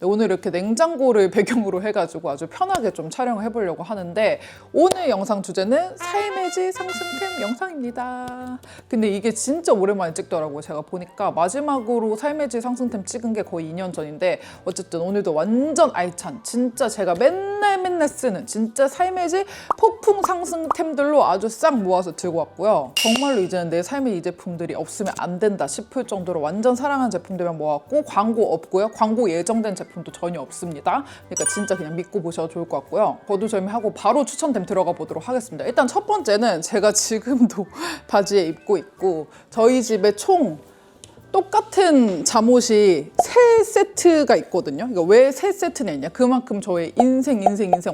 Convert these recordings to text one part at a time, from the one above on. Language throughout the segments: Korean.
오늘 이렇게 냉장고를 배경으로 해가지고 아주 편하게 좀 촬영을 해보려고 하는데 오늘 영상 주제는 삶의 질 상승템 영상입니다. 근데 이게 진짜 오랜만에 찍더라고요. 제가 보니까 마지막으로 삶의 질 상승템 찍은 게 거의 2년 전인데 어쨌든 오늘도 완전 알찬 진짜 제가 맨날 쓰는 진짜 삶의 질 폭풍 상승템들로 아주 싹 모아서 들고 왔고요. 정말로 이제는 내 삶의 이 제품들이 없으면 안 된다 싶을 정도로 완전 사랑하는 제품들만 모았고 광고 없고요. 광고 예정된 제품도 전혀 없습니다. 그러니까 진짜 그냥 믿고 보셔도 좋을 것 같고요. 거두절미하고 바로 추천템 들어가 보도록 하겠습니다. 일단 첫 번째는 제가 지금도 바지에 입고 있고 저희 집에 총 똑같은 잠옷이 3세트가 있거든요. 이거 왜 3세트나 있냐? 그만큼 저의 인생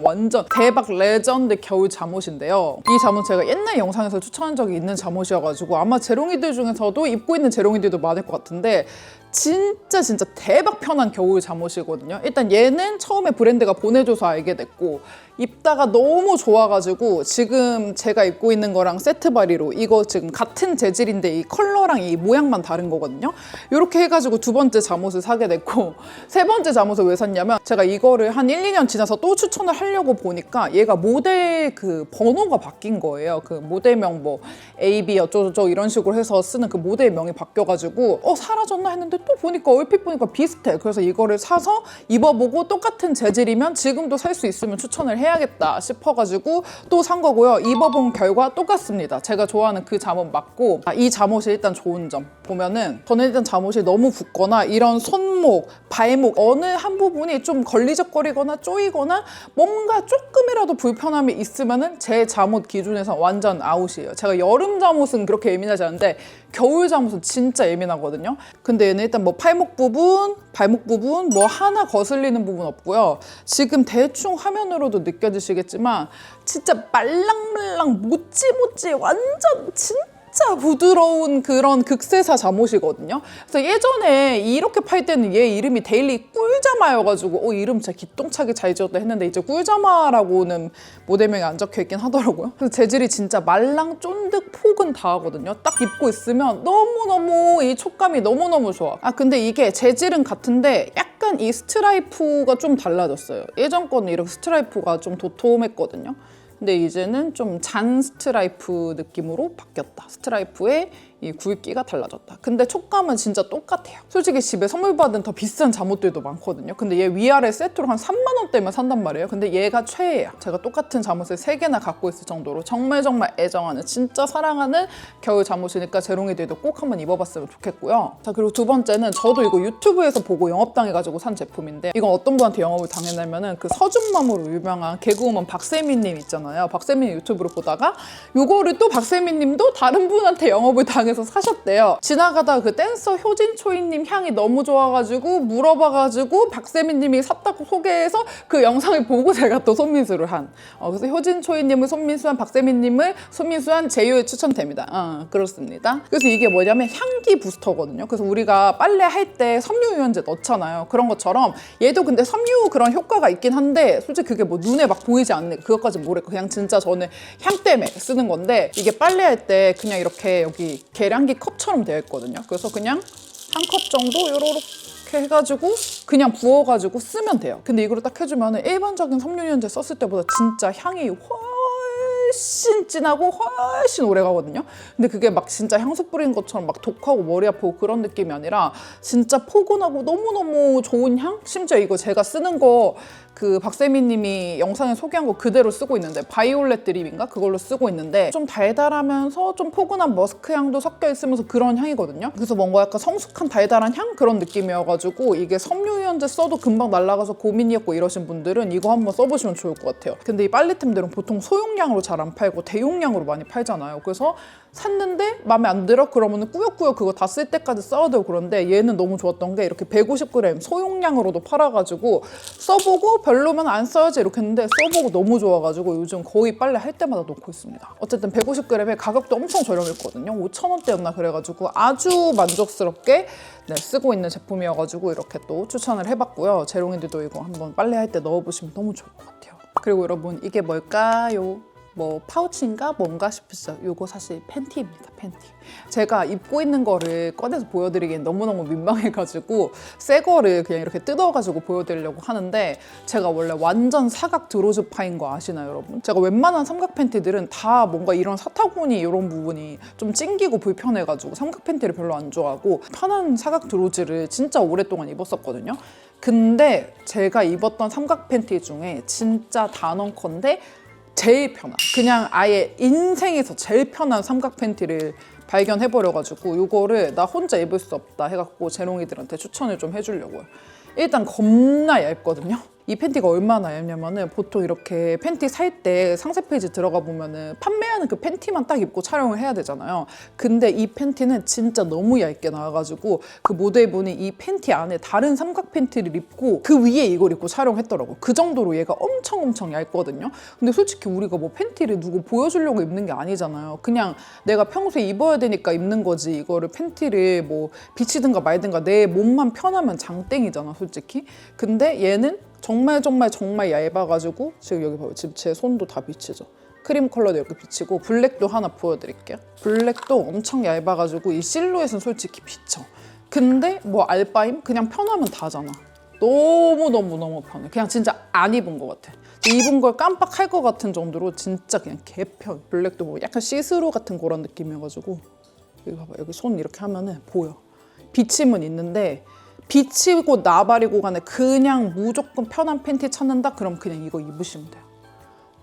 완전 대박 레전드 겨울 잠옷인데요. 이 잠옷 제가 옛날 영상에서 추천한 적이 있는 잠옷이어가지고 아마 재롱이들 중에서도 입고 있는 재롱이들도 많을 것 같은데 진짜 대박 편한 겨울 잠옷이거든요. 일단 얘는 처음에 브랜드가 보내줘서 알게 됐고 입다가 너무 좋아가지고 지금 제가 입고 있는 거랑 세트 바리로 이거 지금 같은 재질인데 이 컬러랑 이 모양만 다른 거거든요. 이렇게 해가지고 두 번째 잠옷을 사게 됐고 세 번째 잠옷을 왜 샀냐면 제가 이거를 한 1, 2년 지나서 또 추천을 하려고 보니까 얘가 모델 그 번호가 바뀐 거예요. 그 모델명 뭐 A, B 어쩌고저쩌고 이런 식으로 해서 쓰는 그 모델명이 바뀌어가지고 사라졌나 했는데 또 보니까 얼핏 보니까 비슷해. 그래서 이거를 사서 입어보고 똑같은 재질이면 지금도 살 수 있으면 추천을 해야겠다 싶어가지고 또 산 거고요. 입어본 결과 똑같습니다. 제가 좋아하는 그 잠옷 맞고 이 잠옷이 일단 좋은 점 보면은 저는 일단 잠옷이 너무 붓거나 이런 손목, 발목 어느 한 부분이 좀 걸리적거리거나 쪼이거나 뭔가 조금이라도 불편함이 있으면은 제 잠옷 기준에서 완전 아웃이에요. 제가 여름 잠옷은 그렇게 예민하지 않은데 겨울 잠옷은 진짜 예민하거든요. 근데 얘는 일단 뭐 팔목 부분, 발목 부분 뭐 하나 거슬리는 부분 없고요. 지금 대충 화면으로도 느껴지시겠지만 진짜 말랑말랑 모찌모찌 완전 진짜 부드러운 그런 극세사 잠옷이거든요. 그래서 예전에 이렇게 팔 때는 얘 이름이 데일리 꿀자마여가지고 이름 진짜 기똥차게 잘 지었다 했는데 이제 꿀자마라고는 모델명이 안 적혀있긴 하더라고요. 그래서 재질이 진짜 말랑 쫀득 폭은 다 하거든요. 딱 입고 있으면 너무너무 이 촉감이 너무너무 좋아. 근데 이게 재질은 같은데 약간 이 스트라이프가 좀 달라졌어요. 예전 거는 이렇게 스트라이프가 좀 도톰했거든요. 근데 이제는 좀 잔 스트라이프 느낌으로 바뀌었다. 스트라이프의 이 굵기가 달라졌다. 근데 촉감은 진짜 똑같아요. 솔직히 집에 선물 받은 더 비싼 잠옷들도 많거든요. 근데 얘 위아래 세트로 한 3만 원대면 산단 말이에요. 근데 얘가 최애야. 제가 똑같은 잠옷을 3개나 갖고 있을 정도로 정말 애정하는 진짜 사랑하는 겨울 잠옷이니까 재롱이들도 꼭 한번 입어봤으면 좋겠고요. 자, 그리고 두 번째는 저도 이거 유튜브에서 보고 영업당해가지고 산 제품인데 이건 어떤 분한테 영업을 당했냐면은 그 서준맘으로 유명한 개그우먼 박세미님 있잖아요. 박세미 유튜브를 보다가 요거를 또 박세미님도 다른 분한테 영업을 당해서 사셨대요. 지나가다가 그 댄서 효진초이님 향이 너무 좋아가지고 물어봐가지고 박세미님이 샀다고 소개해서 그 영상을 보고 제가 또 손민수를 한. 그래서 효진초이님을 손민수한, 박세미님을 손민수한 제휴에 추천됩니다. 그렇습니다. 그래서 이게 뭐냐면 향기 부스터거든요. 그래서 우리가 빨래 할 때 섬유유연제 넣잖아요. 그런 것처럼 얘도 근데 섬유 그런 효과가 있긴 한데 솔직히 그게 뭐 눈에 막 보이지 않는 그것까지 모르겠고 그냥 진짜 저는 향 때문에 쓰는 건데 이게 빨래할 때 그냥 이렇게 여기 계량기 컵처럼 되어 있거든요. 그래서 그냥 한 컵 정도 요렇게 해가지고 그냥 부어가지고 쓰면 돼요. 근데 이거를 딱 해주면 일반적인 섬유유연제 썼을 때보다 진짜 향이 훨씬 진하고 훨씬 오래 가거든요. 근데 그게 막 진짜 향수 뿌린 것처럼 막 독하고 머리 아프고 그런 느낌이 아니라 진짜 포근하고 너무너무 좋은 향? 심지어 이거 제가 쓰는 거 그 박세미님이 영상에 소개한 거 그대로 쓰고 있는데 바이올렛 드립인가? 그걸로 쓰고 있는데 좀 달달하면서 좀 포근한 머스크 향도 섞여 있으면서 그런 향이거든요. 그래서 뭔가 약간 성숙한 달달한 향? 그런 느낌이어가지고 이게 섬유유연제 써도 금방 날아가서 고민이었고 이러신 분들은 이거 한번 써보시면 좋을 것 같아요. 근데 이 빨래템들은 보통 소용량으로 잘 안 팔고 대용량으로 많이 팔잖아요. 그래서 샀는데 마음에 안 들어? 그러면 꾸역꾸역 그거 다 쓸 때까지 써야 되고 그런데 얘는 너무 좋았던 게 이렇게 150g 소용량으로도 팔아가지고 써보고 별로면 안 써야지 이렇게 했는데 써보고 너무 좋아가지고 요즘 거의 빨래 할 때마다 놓고 있습니다. 어쨌든 150g에 가격도 엄청 저렴했거든요. 5,000원대였나 그래가지고 아주 만족스럽게 쓰고 있는 제품이어가지고 이렇게 또 추천을 해봤고요. 재롱이들도 이거 한번 빨래할 때 넣어보시면 너무 좋을 것 같아요. 그리고 여러분 이게 뭘까요? 뭐 파우치인가 뭔가 싶으시죠? 요거 사실 팬티입니다. 팬티. 제가 입고 있는 거를 꺼내서 보여드리기엔 너무너무 민망해가지고 새 거를 그냥 이렇게 뜯어가지고 보여드리려고 하는데, 제가 원래 완전 사각 드로즈파인 거 아시나요, 여러분? 제가 웬만한 삼각 팬티들은 다 뭔가 이런 사타구니 이런 부분이 좀 찡기고 불편해가지고 삼각 팬티를 별로 안 좋아하고 편한 사각 드로즈를 진짜 오랫동안 입었었거든요. 근데 제가 입었던 삼각 팬티 중에 진짜 단언컨대 제일 편한, 그냥 아예 인생에서 제일 편한 삼각 팬티를 발견해버려가지고 이거를 나 혼자 입을 수 없다 해갖고 재롱이들한테 추천을 좀 해주려고요. 일단 겁나 얇거든요. 이 팬티가 얼마나 얇냐면은 보통 이렇게 팬티 살 때 상세 페이지 들어가 보면은 판매하는 그 팬티만 딱 입고 촬영을 해야 되잖아요. 근데 이 팬티는 진짜 너무 얇게 나와가지고 그 모델분이 이 팬티 안에 다른 삼각 팬티를 입고 그 위에 이걸 입고 촬영했더라고요. 그 정도로 얘가 엄청 얇거든요. 근데 솔직히 우리가 뭐 팬티를 누구 보여주려고 입는 게 아니잖아요. 그냥 내가 평소에 입어야 되니까 입는 거지, 이거를 팬티를 뭐 비치든가 말든가 내 몸만 편하면 장땡이잖아 솔직히. 근데 얘는 정말 얇아가지고 지금 여기 봐요. 지금 제 손도 다 비치죠. 크림 컬러도 이렇게 비치고, 블랙도 하나 보여드릴게요. 블랙도 엄청 얇아가지고 이 실루엣은 솔직히 비쳐. 근데 뭐 알바임? 그냥 편하면 다잖아. 너무 편해. 그냥 진짜 안 입은 것 같아. 입은 걸 깜빡할 것 같은 정도로 진짜 그냥 개편. 블랙도 뭐 약간 시스루 같은 그런 느낌이어가지고, 여기 봐봐. 여기 손 이렇게 하면은 보여. 비침은 있는데 비치고 나발이고 간에 그냥 무조건 편한 팬티 찾는다? 그럼 그냥 이거 입으시면 돼요.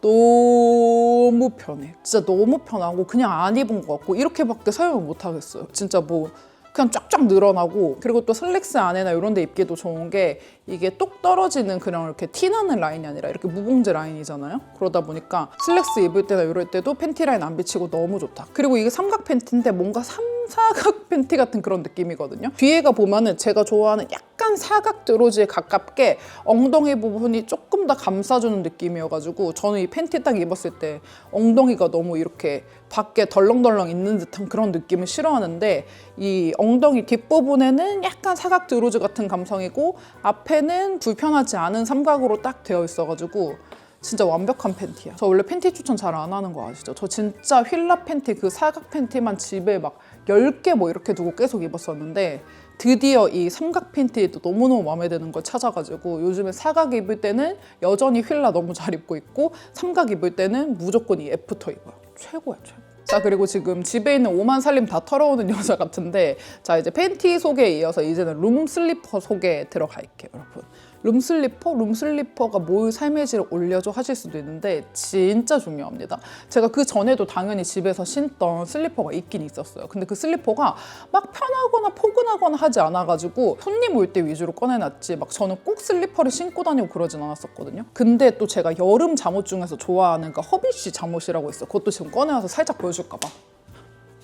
너무 편해. 진짜 너무 편하고 그냥 안 입은 것 같고 이렇게밖에 설명을 못 하겠어요. 진짜 뭐 그냥 쫙쫙 늘어나고, 그리고 또 슬랙스 안에나 이런 데 입기도 좋은 게 이게 똑 떨어지는 그런 이렇게 티나는 라인이 아니라 이렇게 무봉제 라인이잖아요. 그러다 보니까 슬랙스 입을 때나 이럴 때도 팬티 라인 안 비치고 너무 좋다. 그리고 이게 삼각 팬티인데 뭔가 삼사각 팬티 같은 그런 느낌이거든요. 뒤에가 보면은 제가 좋아하는 약간 사각 드로즈에 가깝게 엉덩이 부분이 조금 더 감싸주는 느낌이어가지고 저는 이 팬티 딱 입었을 때 엉덩이가 너무 이렇게 밖에 덜렁덜렁 있는 듯한 그런 느낌을 싫어하는데, 이 엉덩이 뒷부분에는 약간 사각 드로즈 같은 감성이고 앞에는 불편하지 않은 삼각으로 딱 되어 있어가지고 진짜 완벽한 팬티야. 저 원래 팬티 추천 잘 안 하는 거 아시죠? 저 진짜 휠라 팬티, 그 사각 팬티만 집에 막 10개 뭐 이렇게 두고 계속 입었었는데, 드디어 이 삼각 팬티도 너무너무 마음에 드는 걸 찾아가지고 요즘에 사각 입을 때는 여전히 휠라 너무 잘 입고 있고, 삼각 입을 때는 무조건 이 애프터 입어요. 최고야, 최고. 자, 그리고 지금 집에 있는 오만 살림 다 털어오는 여자 같은데, 자 이제 팬티 소개에 이어서 이제는 룸 슬리퍼 소개에 들어갈게요, 여러분. 룸슬리퍼가 뭘 삶의 질을 올려줘 하실 수도 있는데 진짜 중요합니다. 제가 그 전에도 당연히 집에서 신던 슬리퍼가 있긴 있었어요. 근데 그 슬리퍼가 막 편하거나 포근하거나 하지 않아가지고 손님 올 때 위주로 꺼내놨지 막 저는 꼭 슬리퍼를 신고 다니고 그러진 않았었거든요. 근데 또 제가 여름 잠옷 중에서 좋아하는 그 허비쉬 잠옷이라고 있어요. 그것도 지금 꺼내와서 살짝 보여줄까 봐.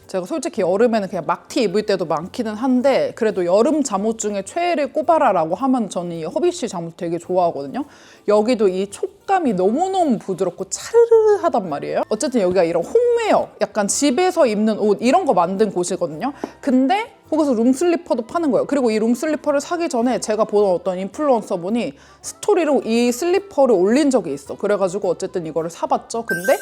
제가 솔직히 여름에는 그냥 막티 입을 때도 많기는 한데, 그래도 여름 잠옷 중에 최애를 꼽아라라고 하면 저는 이 허비쉬 잠옷 되게 좋아하거든요. 여기도 이 촉감이 너무너무 부드럽고 차르르하단 말이에요. 어쨌든 여기가 이런 홈웨어, 약간 집에서 입는 옷 이런 거 만든 곳이거든요. 근데 거기서 룸슬리퍼도 파는 거예요. 그리고 이 룸슬리퍼를 사기 전에 제가 보던 어떤 인플루언서분이 스토리로 이 슬리퍼를 올린 적이 있어. 그래가지고 어쨌든 이거를 사봤죠. 근데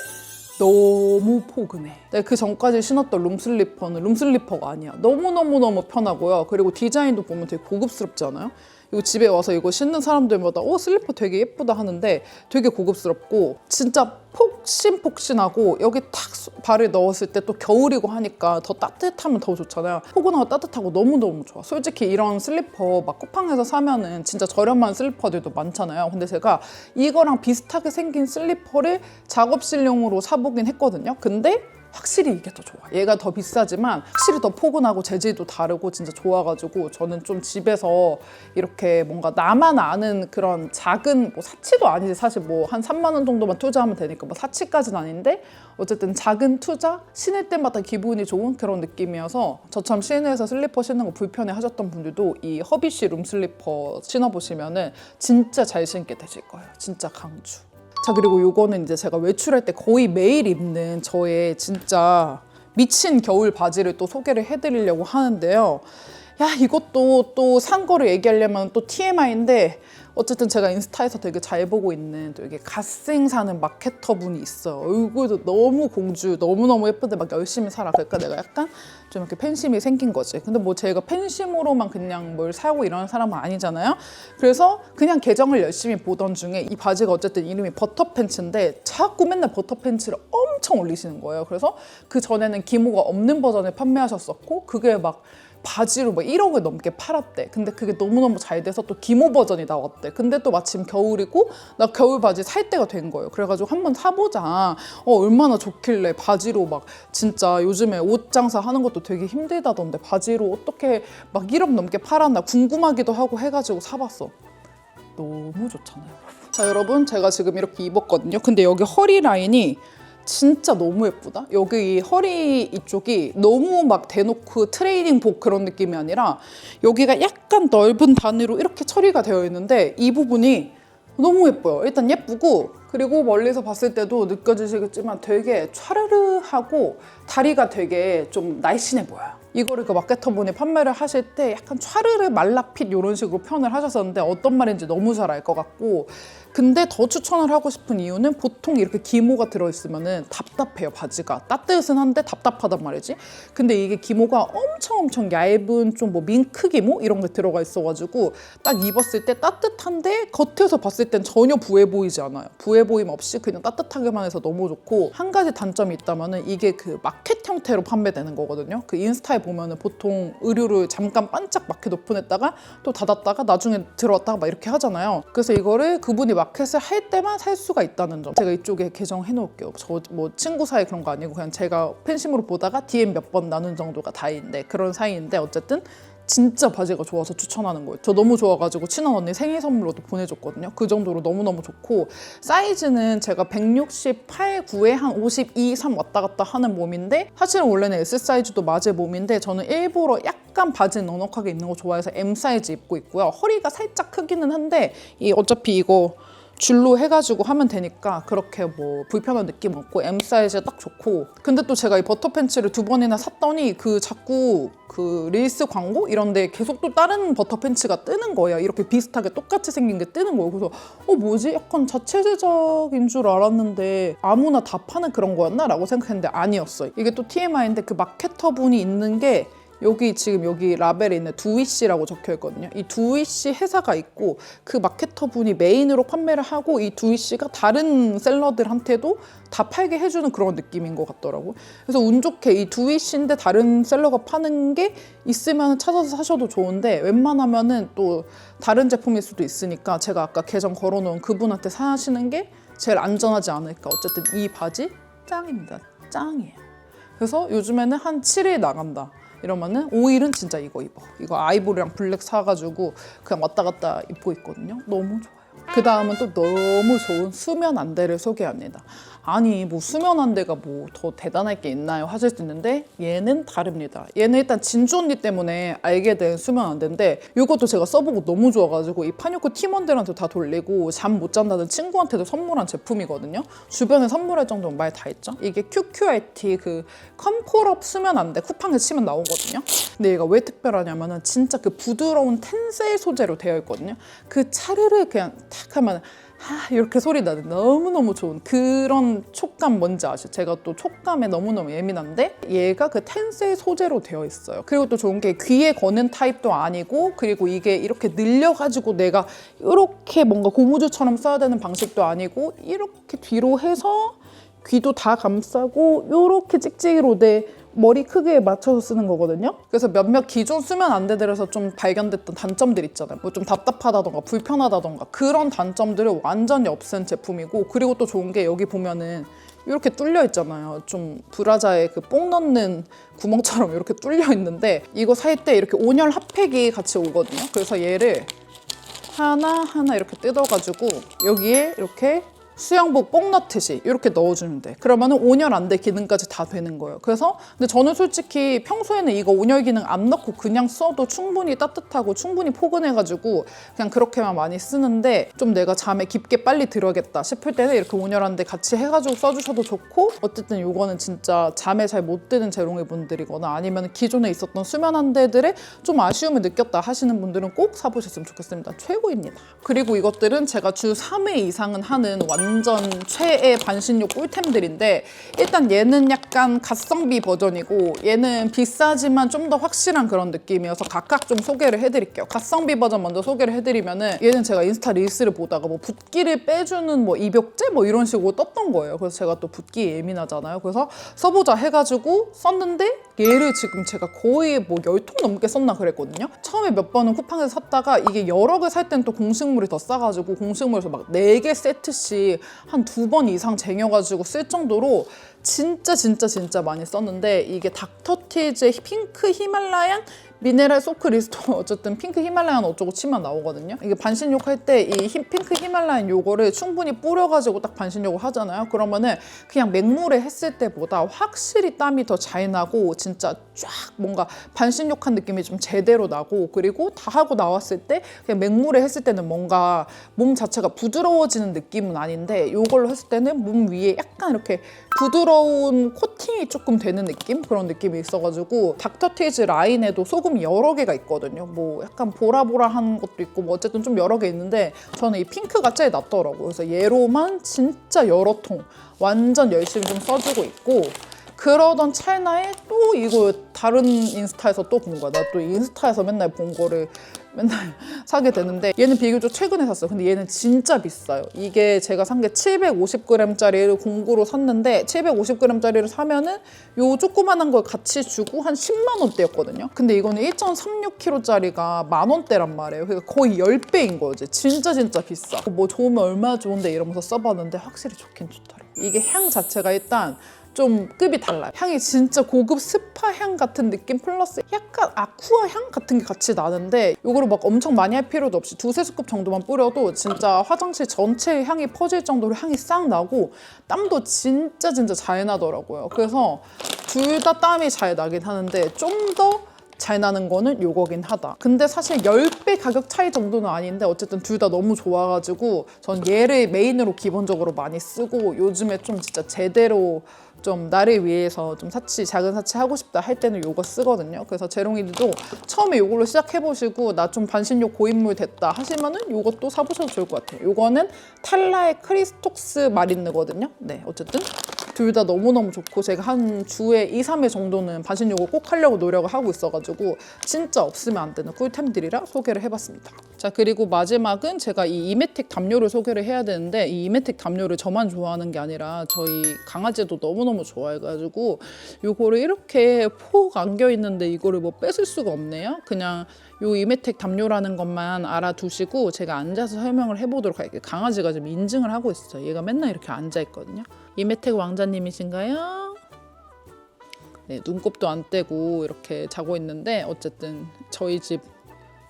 너무 포근해. 내가 그 전까지 신었던 룸슬리퍼는 룸슬리퍼가 아니야. 너무너무 편하고요. 그리고 디자인도 보면 되게 고급스럽지 않아요? 이거 집에 와서 이거 신는 사람들마다 슬리퍼 되게 예쁘다 하는데 되게 고급스럽고 진짜 폭신폭신하고, 여기 탁 발을 넣었을 때 또 겨울이고 하니까 더 따뜻하면 더 좋잖아요. 포근하고 따뜻하고 너무너무 좋아. 솔직히 이런 슬리퍼 막 쿠팡에서 사면은 진짜 저렴한 슬리퍼들도 많잖아요. 근데 제가 이거랑 비슷하게 생긴 슬리퍼를 작업실용으로 사보긴 했거든요. 근데 확실히 이게 더 좋아. 얘가 더 비싸지만 확실히 더 포근하고 재질도 다르고 진짜 좋아가지고 저는 좀 집에서 이렇게 뭔가 나만 아는 그런 작은 뭐 사치도 아니지 사실 뭐 한 3만 원 정도만 투자하면 되니까 뭐 사치까지는 아닌데 어쨌든 작은 투자? 신을 때마다 기분이 좋은 그런 느낌이어서, 저처럼 시내에서 슬리퍼 신는 거 불편해 하셨던 분들도 이 허비쉬 룸 슬리퍼 신어보시면은 진짜 잘 신게 되실 거예요. 진짜 강추. 자, 그리고 요거는 이제 제가 외출할 때 거의 매일 입는 저의 진짜 미친 겨울 바지를 또 소개를 해드리려고 하는데요. 야, 이것도 또 산 거를 얘기하려면 또 TMI인데 어쨌든 제가 인스타에서 되게 잘 보고 있는 또 이게 갓생 사는 마케터 분이 있어요. 얼굴도 너무 공주, 너무너무 예쁜데 막 열심히 살아. 그러니까 내가 약간 좀 이렇게 팬심이 생긴 거지. 근데 뭐 제가 팬심으로만 그냥 뭘 사고 이러는 사람은 아니잖아요. 그래서 그냥 계정을 열심히 보던 중에 이 바지가 어쨌든 이름이 버터팬츠인데 자꾸 맨날 버터팬츠를 엄청 올리시는 거예요. 그래서 그 전에는 기모가 없는 버전을 판매하셨었고 그게 막 바지로 뭐 1억을 넘게 팔았대. 근데 그게 너무너무 잘 돼서 또 기모 버전이 나왔대. 근데 또 마침 겨울이고 나 겨울 바지 살 때가 된 거예요. 그래가지고 한번 사보자. 얼마나 좋길래 바지로 막 진짜 요즘에 옷 장사 하는 것도 되게 힘들다던데 바지로 어떻게 막 1억 넘게 팔았나 궁금하기도 하고 해가지고 사봤어. 너무 좋잖아요. 자 여러분 제가 지금 이렇게 입었거든요. 근데 여기 허리 라인이 진짜 너무 예쁘다. 여기 이 허리 이쪽이 너무 막 대놓고 트레이닝복 그런 느낌이 아니라 여기가 약간 넓은 단으로 이렇게 처리가 되어 있는데 이 부분이 너무 예뻐요. 일단 예쁘고 그리고 멀리서 봤을 때도 느껴지시겠지만 되게 촤르르하고 다리가 되게 좀 날씬해 보여요. 이거를 그 마케터분이 판매를 하실 때 약간 촤르르 말라핏 이런 식으로 표현을 하셨었는데 어떤 말인지 너무 잘 알 것 같고 근데 더 추천을 하고 싶은 이유는 보통 이렇게 기모가 들어있으면 답답해요. 바지가 따뜻은 한데 답답하단 말이지. 근데 이게 기모가 엄청 얇은 좀 뭐 밍크 기모 이런 게 들어가 있어가지고 딱 입었을 때 따뜻한데 겉에서 봤을 땐 전혀 부해 보이지 않아요. 부해 보임 없이 그냥 따뜻하게만 해서 너무 좋고 한 가지 단점이 있다면은 이게 그 마켓 형태로 판매되는 거거든요. 그 인스타에 보면은 보통 의류를 잠깐 반짝 마켓 오픈했다가 또 닫았다가 나중에 들어왔다가 막 이렇게 하잖아요. 그래서 이거를 그분이 마켓을 할 때만 살 수가 있다는 점. 제가 이쪽에 계정 해놓을게요. 저 뭐 친구 사이 그런 거 아니고 그냥 제가 팬심으로 보다가 DM 몇 번 나눈 정도가 다인데 그런 사이인데 어쨌든 진짜 바지가 좋아서 추천하는 거예요. 저 너무 좋아가지고 친한 언니 생일 선물로도 보내줬거든요. 그 정도로 너무너무 좋고 사이즈는 제가 168, 9에 한 52, 3 왔다 갔다 하는 몸인데 사실은 원래는 S 사이즈도 맞을 몸인데 저는 일부러 약간 바지 넉넉하게 입는 거 좋아해서 M 사이즈 입고 있고요. 허리가 살짝 크기는 한데 어차피 이거 줄로 해가지고 하면 되니까 그렇게 뭐 불편한 느낌 없고 M 사이즈가 딱 좋고 근데 또 제가 이 버터 팬츠를 2번이나 샀더니 그 자꾸 그 릴스 광고 이런 데 계속 또 다른 버터 팬츠가 뜨는 거예요. 이렇게 비슷하게 똑같이 생긴 게 뜨는 거예요. 그래서 뭐지? 약간 자체 제작인 줄 알았는데 아무나 다 파는 그런 거였나? 라고 생각했는데 아니었어요. 이게 또 TMI인데 그 마케터 분이 있는 게 여기 지금 여기 라벨에 있는 두이씨라고 적혀 있거든요. 이 두이씨 회사가 있고 그 마케터 분이 메인으로 판매를 하고 이 두이씨가 다른 셀러들한테도 다 팔게 해주는 그런 느낌인 것 같더라고. 그래서 운 좋게 이 두이씨인데 다른 셀러가 파는 게 있으면 찾아서 사셔도 좋은데 웬만하면은 또 다른 제품일 수도 있으니까 제가 아까 계정 걸어놓은 그분한테 사시는 게 제일 안전하지 않을까. 어쨌든 이 바지 짱입니다. 짱이에요. 그래서 요즘에는 한 7일 나간다 이러면은 5일은 진짜 이거 입어. 이거 아이보리랑 블랙 사가지고 그냥 왔다 갔다 입고 있거든요. 너무 좋아요. 그 다음은 또 너무 좋은 수면 안대를 소개합니다. 아니 뭐 수면 안대가 뭐 더 대단할 게 있나요? 하실 수 있는데 얘는 다릅니다. 얘는 일단 진주 언니 때문에 알게 된 수면 안대인데 이것도 제가 써보고 너무 좋아가지고 이 파뉴코 팀원들한테 다 돌리고 잠 못 잔다는 친구한테도 선물한 제품이거든요. 주변에 선물할 정도면 말 다 했죠. 이게 QQRT 그 컴콜업 수면 안대 쿠팡에 치면 나오거든요. 근데 얘가 왜 특별하냐면은 진짜 그 부드러운 텐셀 소재로 되어 있거든요. 그 차르르 그냥 탁 하면 이렇게 소리 나는 너무너무 좋은 그런 촉감 뭔지 아시죠? 제가 또 촉감에 너무너무 예민한데 얘가 그 텐셀 소재로 되어 있어요. 그리고 또 좋은 게 귀에 거는 타입도 아니고 그리고 이게 이렇게 늘려가지고 내가 이렇게 뭔가 고무줄처럼 써야 되는 방식도 아니고 이렇게 뒤로 해서 귀도 다 감싸고 이렇게 찍찍이로 내 머리 크기에 맞춰서 쓰는 거거든요. 그래서 몇몇 기존 수면 안대들에서 좀 발견됐던 단점들 있잖아요. 뭐 좀 답답하다던가 불편하다던가 그런 단점들을 완전히 없앤 제품이고 그리고 또 좋은 게 여기 보면은 이렇게 뚫려 있잖아요. 좀 브라자에 그 뽕 넣는 구멍처럼 이렇게 뚫려 있는데 이거 살 때 이렇게 온열 핫팩이 같이 오거든요. 그래서 얘를 하나하나 이렇게 뜯어가지고 여기에 이렇게 수영복 뽕 넣듯이 이렇게 넣어주면 돼. 그러면은 온열 안대 기능까지 다 되는 거예요. 그래서 근데 저는 솔직히 평소에는 이거 온열 기능 안 넣고 그냥 써도 충분히 따뜻하고 충분히 포근해가지고 그냥 그렇게만 많이 쓰는데, 좀 내가 잠에 깊게 빨리 들어야겠다 싶을 때는 이렇게 온열 안대 같이 해가지고 써주셔도 좋고, 어쨌든 이거는 진짜 잠에 잘 못 드는 재롱이 분들이거나 아니면 기존에 있었던 수면 안대들에 좀 아쉬움을 느꼈다 하시는 분들은 꼭 사보셨으면 좋겠습니다. 최고입니다. 그리고 이것들은 제가 주 3회 이상은 하는 완전 최애 반신욕 꿀템들인데, 일단 얘는 약간 가성비 버전이고 얘는 비싸지만 좀 더 확실한 그런 느낌이어서 각각 좀 소개를 해드릴게요. 가성비 버전 먼저 소개를 해드리면은, 얘는 제가 인스타 릴스를 보다가 뭐 붓기를 빼주는 뭐 입욕제 뭐 이런 식으로 떴던 거예요. 그래서 제가 또 붓기에 예민하잖아요. 그래서 써보자 해가지고 썼는데, 얘를 지금 제가 거의 뭐 10통 넘게 썼나 그랬거든요. 처음에 몇 번은 쿠팡에서 샀다가 이게 여러 개 살 땐 또 공식물이 더 싸가지고 공식물에서 막 4개 세트씩 한 2번 이상 쟁여가지고 쓸 정도로 진짜 많이 썼는데, 이게 닥터티즈의 핑크 히말라얀 미네랄 소크 리스토어, 어쨌든 핑크 히말라얀 어쩌고 치면 나오거든요. 이게 반신욕 할 때 이 핑크 히말라얀 요거를 충분히 뿌려가지고 딱 반신욕을 하잖아요. 그러면은 그냥 맹물에 했을 때보다 확실히 땀이 더 잘 나고 진짜 쫙 뭔가 반신욕한 느낌이 좀 제대로 나고, 그리고 다 하고 나왔을 때 그냥 맹물에 했을 때는 뭔가 몸 자체가 부드러워지는 느낌은 아닌데, 요걸로 했을 때는 몸 위에 약간 이렇게 부드러운 코팅이 조금 되는 느낌? 그런 느낌이 있어가지고, 닥터티즈 라인에도 소금이 여러 개가 있거든요. 뭐 약간 보라보라한 것도 있고 뭐 어쨌든 좀 여러 개 있는데, 저는 이 핑크가 제일 낫더라고요. 그래서 얘로만 진짜 여러 통 완전 열심히 좀 써주고 있고, 그러던 찰나에 또 이거 다른 인스타에서 또 본 거야. 나 또 인스타에서 맨날 본 거를 맨날 사게 되는데, 얘는 비교적 최근에 샀어요. 근데 얘는 진짜 비싸요. 이게 제가 산 게 750g짜리를 공구로 샀는데, 750g짜리를 사면은 요 조그만한 걸 같이 주고 한 10만 원대였거든요. 근데 이거는 1.36kg짜리가 10,000원대란 말이에요. 그러니까 거의 10배인 거지. 진짜 비싸. 뭐 좋으면 얼마나 좋은데 이러면서 써봤는데 확실히 좋긴 좋더라고요. 이게 향 자체가 일단 좀 급이 달라요. 향이 진짜 고급 스파 향 같은 느낌 플러스 약간 아쿠아 향 같은 게 같이 나는데, 이거를 막 엄청 많이 할 필요도 없이 2-3스쿱 정도만 뿌려도 진짜 화장실 전체에 향이 퍼질 정도로 향이 싹 나고, 땀도 진짜 잘 나더라고요. 그래서 둘 다 땀이 잘 나긴 하는데 좀 더 잘 나는 거는 요거긴 하다. 근데 사실 10배 가격 차이 정도는 아닌데 어쨌든 둘 다 너무 좋아가지고 전 얘를 메인으로 기본적으로 많이 쓰고, 요즘에 좀 진짜 제대로 좀 나를 위해서 좀 작은 사치 하고 싶다 할 때는 요거 쓰거든요. 그래서 재롱이들도 처음에 요걸로 시작해보시고 나 좀 반신욕 고인물 됐다 하시면은 요것도 사보셔도 좋을 것 같아요. 요거는 탈라의 크리스톡스 마린느거든요. 네, 어쨌든 둘 다 너무너무 좋고, 제가 한 주에 2-3회 정도는 반신욕을 꼭 하려고 노력을 하고 있어가지고 진짜 없으면 안 되는 꿀템들이라 소개를 해봤습니다. 자, 그리고 마지막은 제가 이 이메틱 담요를 소개를 해야 되는데, 이 이메틱 담요를 저만 좋아하는 게 아니라 저희 강아지도 너무너무 좋아해가지고 요거를 이렇게 폭 안겨있는데 이거를 뭐 뺏을 수가 없네요. 그냥 요 이메텍 담요라는 것만 알아두시고 제가 앉아서 설명을 해보도록 할게요. 강아지가 지금 인증을 하고 있어요. 얘가 맨날 이렇게 앉아있거든요. 이메텍 왕자님이신가요? 네, 눈곱도 안 떼고 이렇게 자고 있는데, 어쨌든 저희 집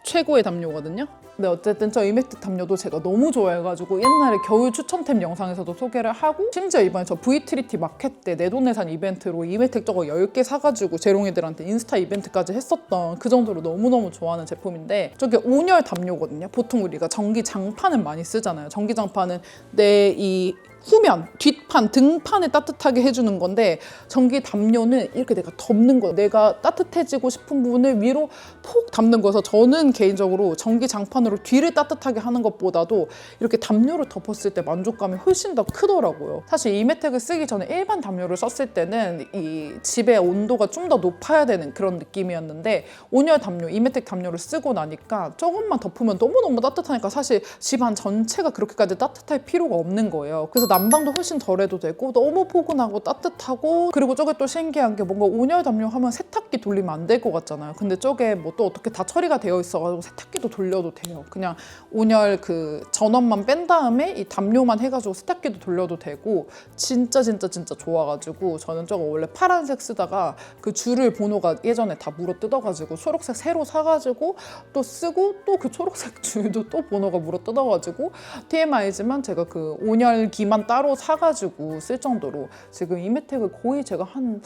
최고의 담요거든요. 네, 어쨌든 저 이메틱 담요도 제가 너무 좋아해가지고 옛날에 겨울 추천템 영상에서도 소개를 하고, 심지어 이번에 저 V3T 마켓 때 내돈내산 이벤트로 이메틱 저거 10개 사가지고 재롱이들한테 인스타 이벤트까지 했었던 그 정도로 너무너무 좋아하는 제품인데, 저게 온열 담요거든요. 보통 우리가 전기장판은 많이 쓰잖아요. 전기장판은 내 이 후면, 뒷판, 등판을 따뜻하게 해주는 건데, 전기 담요는 이렇게 내가 덮는 거예요. 내가 따뜻해지고 싶은 부분을 위로 폭 담는 거여서, 저는 개인적으로 전기 장판으로 뒤를 따뜻하게 하는 것보다도 이렇게 담요를 덮었을 때 만족감이 훨씬 더 크더라고요. 사실 이메텍을 쓰기 전에 일반 담요를 썼을 때는 이 집의 온도가 좀 더 높아야 되는 그런 느낌이었는데, 온열 담요, 이메텍 담요를 쓰고 나니까 조금만 덮으면 너무너무 따뜻하니까 사실 집안 전체가 그렇게까지 따뜻할 필요가 없는 거예요. 그래서 난방도 훨씬 덜해도 되고 너무 포근하고 따뜻하고, 그리고 저게 또 신기한 게 뭔가 온열 담요 하면 세탁기 돌리면 안 될 것 같잖아요. 근데 저게 뭐 또 어떻게 다 처리가 되어 있어가지고 세탁기도 돌려도 돼요. 그냥 온열 그 전원만 뺀 다음에 이 담요만 해가지고 세탁기도 돌려도 되고, 진짜 좋아가지고 저는 저거 원래 파란색 쓰다가 그 줄을 번호가 예전에 다 물어 뜯어가지고 초록색 새로 사가지고 또 쓰고, 또 그 초록색 줄도 또 번호가 물어 뜯어가지고, TMI지만 제가 그 온열기만 얘만 따로 사가지고 쓸 정도로 지금 이메텍을 거의 제가 한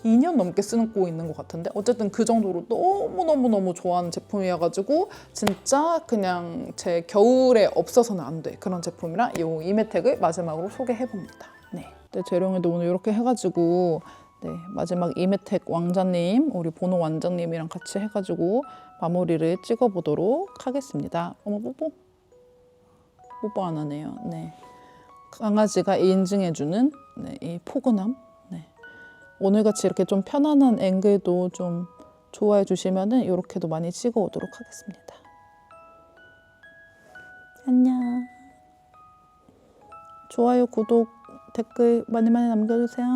2년 넘게 쓰고 있는 것 같은데 어쨌든 그 정도로 너무너무너무 좋아하는 제품이어가지고 진짜 그냥 제 겨울에 없어서는 안 돼 그런 제품이라 이 이메텍을 마지막으로 소개해봅니다. 네, 재롱이도 오늘 이렇게 해가지고 네, 마지막 이메텍 왕자님, 우리 보노 왕자님이랑 같이 해가지고 마무리를 찍어보도록 하겠습니다. 어머, 뽀뽀 안 하네요. 네, 강아지가 인증해주는 네, 이 포근함. 네. 오늘같이 이렇게 좀 편안한 앵글도 좀 좋아해 주시면은 이렇게도 많이 찍어오도록 하겠습니다. 안녕. 좋아요, 구독, 댓글 많이 많이 남겨주세요.